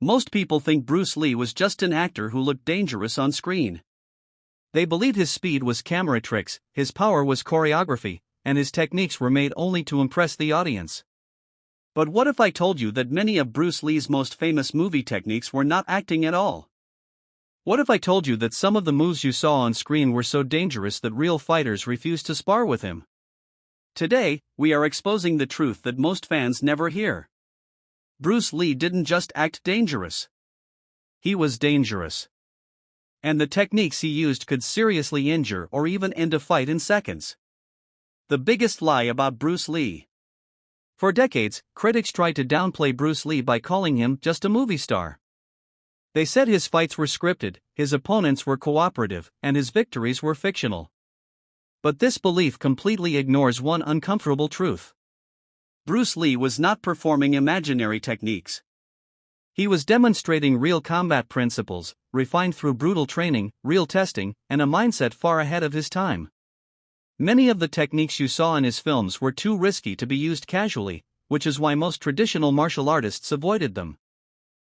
Most people think Bruce Lee was just an actor who looked dangerous on screen. They believe his speed was camera tricks, his power was choreography, and his techniques were made only to impress the audience. But what if I told you that many of Bruce Lee's most famous movie techniques were not acting at all? What if I told you that some of the moves you saw on screen were so dangerous that real fighters refused to spar with him? Today, we are exposing the truth that most fans never hear. Bruce Lee didn't just act dangerous. He was dangerous. And the techniques he used could seriously injure or even end a fight in seconds. The biggest lie about Bruce Lee. For decades, critics tried to downplay Bruce Lee by calling him just a movie star. They said his fights were scripted, his opponents were cooperative, and his victories were fictional. But this belief completely ignores one uncomfortable truth. Bruce Lee was not performing imaginary techniques. He was demonstrating real combat principles, refined through brutal training, real testing, and a mindset far ahead of his time. Many of the techniques you saw in his films were too risky to be used casually, which is why most traditional martial artists avoided them.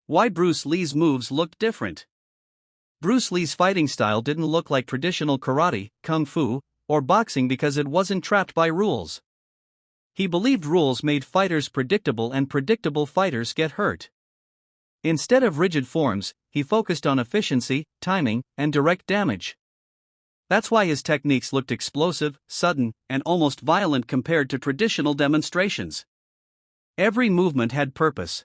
Why Bruce Lee's moves looked different. Bruce Lee's fighting style didn't look like traditional karate, kung fu, or boxing because it wasn't trapped by rules. He believed rules made fighters predictable and predictable fighters get hurt. Instead of rigid forms, he focused on efficiency, timing, and direct damage. That's why his techniques looked explosive, sudden, and almost violent compared to traditional demonstrations. Every movement had purpose.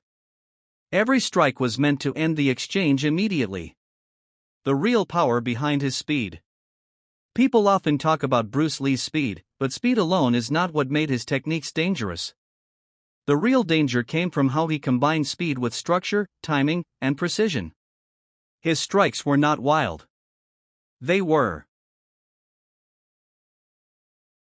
Every strike was meant to end the exchange immediately. The real power behind his speed. People often talk about Bruce Lee's speed, but speed alone is not what made his techniques dangerous. The real danger came from how he combined speed with structure, timing, and precision. His strikes were not wild. They were